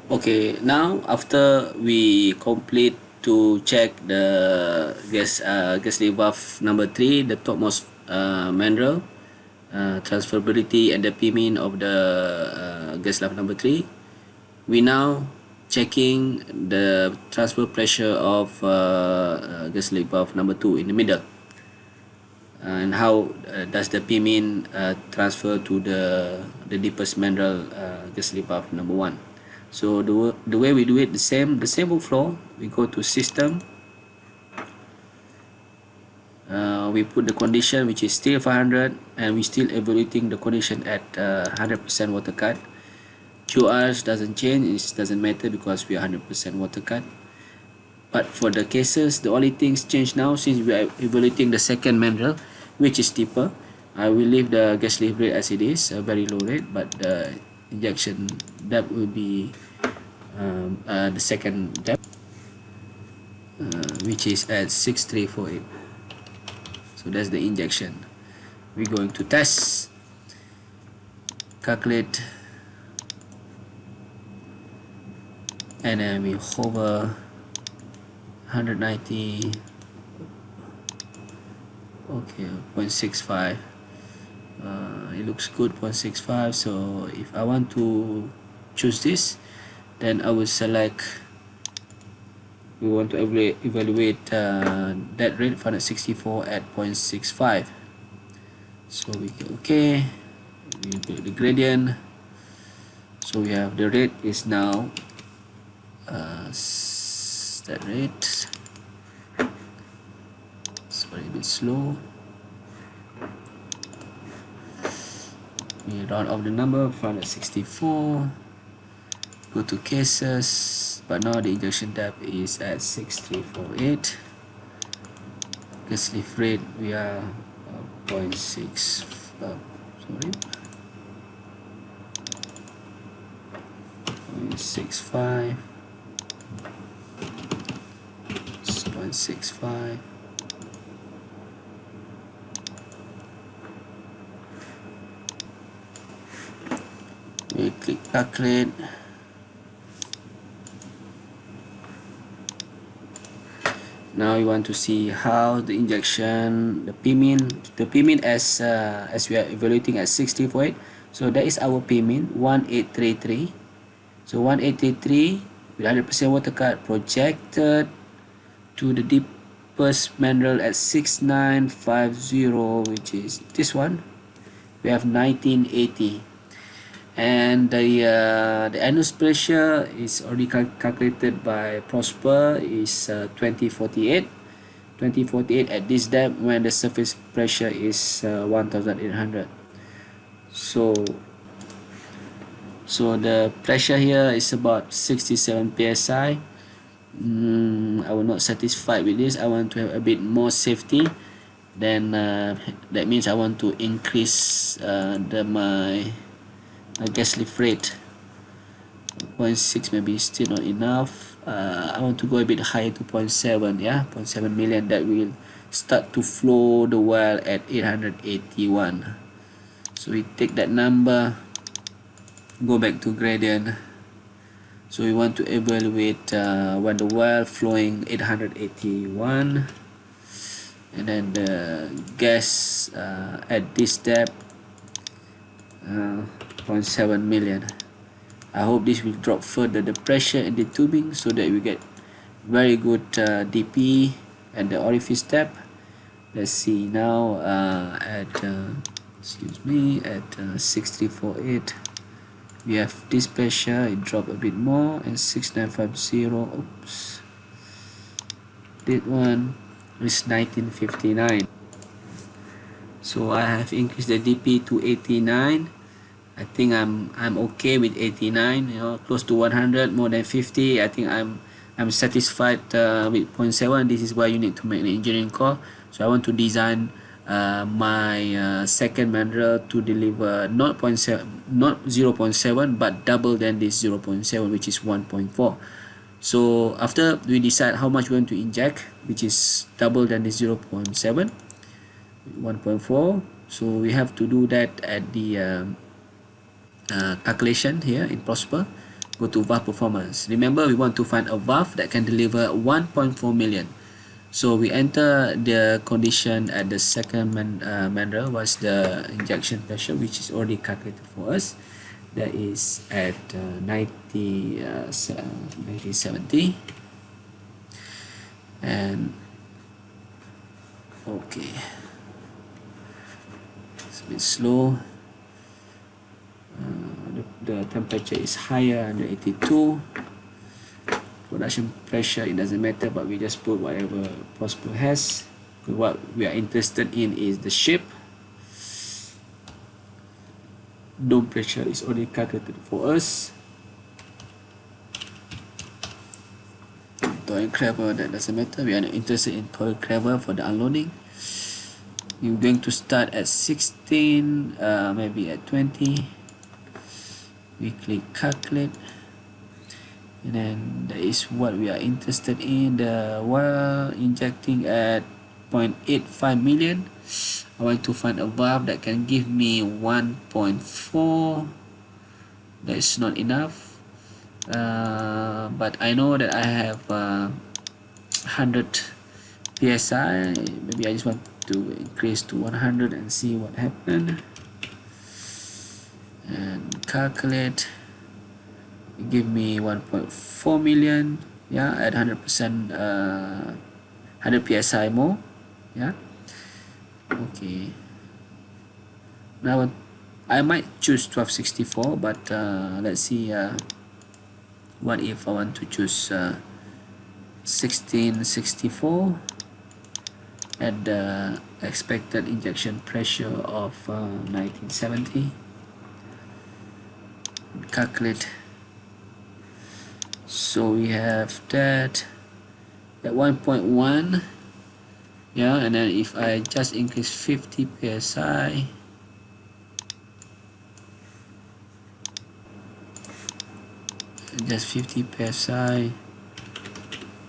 Okay, now after we complete to check the gas valve number 3, the topmost mandrel, transferability and the P-min of the gas valve number 3, we now checking the transfer pressure of gas valve number 2 in the middle, and how does the P-min transfer to the deepest mandrel gas valve number 1. So the way we do it, the same workflow. We go to system, we put the condition which is still 500, and we still evaluating the condition at 100% water cut. QRs doesn't change, it doesn't matter because we are 100% water cut. But for the cases, the only things change now, since we are evaluating the second mandrel, which is deeper, I will leave the gas leak rate as it is, a very low rate, but the injection depth will be the second depth, which is at 6348. So that's the injection. We're going to test, calculate, and then we hover 190. Okay, 0.65. It looks good, 0.65. So if I want to choose this, then I will select, we want to evaluate that rate 564 at 0.65. So we get okay, we put the gradient. So we have the rate is now that rate, sorry, a bit slow. We round off the number 564, go to cases, but now the injection depth is at 6348. Gas leak rate, we are 0.6, sorry, 0.65, 0.65. We click calculate. Now we want to see how the injection, the P-min as we are evaluating at 60.8. So that is our P-min 1833. So 1833 with 100% water cut projected to the deepest mandrel at 6950, which is this one. We have 1980. And the annulus pressure is already calculated by Prosper, is 2048 at this depth when the surface pressure is 1800. So the pressure here is about 67 psi. I will not satisfied with this. I want to have a bit more safety. Then that means I want to increase my gas leak rate. 0.6 maybe still not enough. I want to go a bit higher to 0.7, yeah, 0.7 million. That will start to flow the well at 881. So we take that number, go back to gradient. So we want to evaluate when the well flowing 881, and then the gas at this depth 0.7 million. I hope this will drop further the pressure in the tubing so that we get very good DP and the orifice depth. Let's see now at excuse me, at 6348 we have this pressure, it dropped a bit more, and 6950, oops, that one is 1959. So I have increased the DP to 89. I think I'm okay with 89, you know, close to 100, more than 50. I think I'm satisfied with 0.7. This is why you need to make an engineering call. So I want to design my second mandrel to deliver not 0.7, but double than this 0.7, which is 1.4. So after we decide how much we want to inject, which is double than the 0.7, 1.4, so we have to do that at the calculation here in Prosper. go to valve performance. Remember, we want to find a valve that can deliver 1.4 million. So we enter the condition at the second manual. What's the injection pressure, which is already calculated for us. That is at 9070. And okay, it's a bit slow. The temperature is higher, 182. Production pressure, it doesn't matter, but we just put whatever Prosper has. What we are interested in is the shape. Dome pressure is already calculated for us. Toil clever, that doesn't matter. We are not interested in toil clever for the unloading. We're going to start at 16, maybe at 20. We click calculate, and then that is what we are interested in. The while injecting at 0.85 million, I want to find a valve that can give me 1.4. That's not enough, but I know that I have 100 psi. Maybe I just want to increase to 100 and see what happened. And calculate, give me 1.4 million, yeah, at 100%, 100 psi more, yeah. Okay, now I might choose 1264, but let's see, what if I want to choose 1664 at the expected injection pressure of 1970. Calculate. So we have that at 1.1, yeah, and then if I just increase 50 psi, just 50 psi,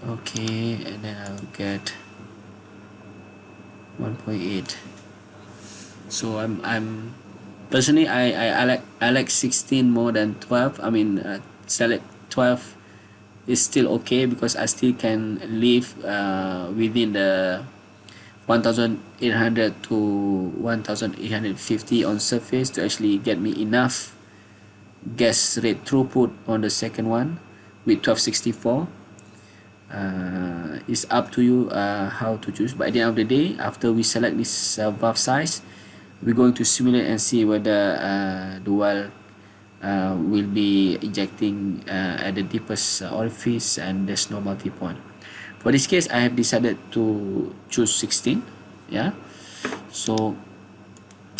okay, and then I'll get 1.8. So I'm personally, I like 16 more than 12. I mean, select 12 is still okay because I still can live within the 1800 to 1850 on surface to actually get me enough gas rate throughput on the second one with 1264. It's up to you how to choose, but at the end of the day, after we select this valve size, we're going to simulate and see whether the well will be ejecting at the deepest orifice and there's no multi-point. For this case, I have decided to choose 16, yeah. So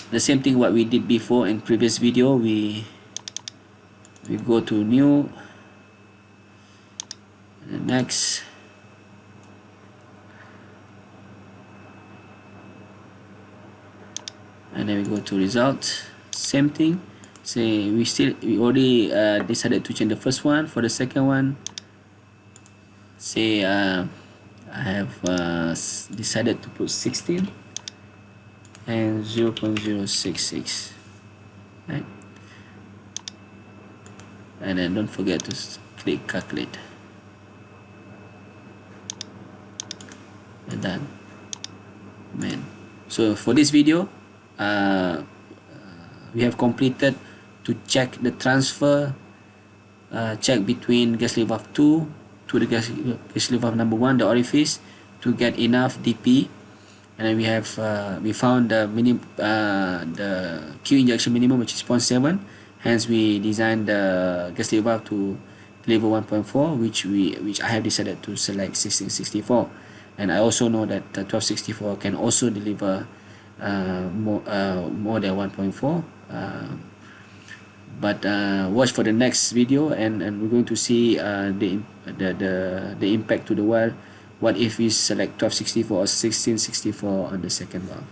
the same thing what we did before in previous video, we go to new, and next, and then we go to result. Same thing, say we already decided to change the first one. For the second one, say I have decided to put 16 and 0.066, right? And then don't forget to click calculate, and done, man. So for this video, we have completed to check the transfer, check between gas valve 2 to the gas valve number 1, the orifice, to get enough DP, and then we have we found the the Q injection minimum, which is 0.7. Hence we designed the gas valve to deliver 1.4, which I have decided to select 1664, and I also know that 1264 can also deliver more than 1.4. But watch for the next video, and we're going to see the impact to the well. What if we select 1264 or 1664 on the second valve?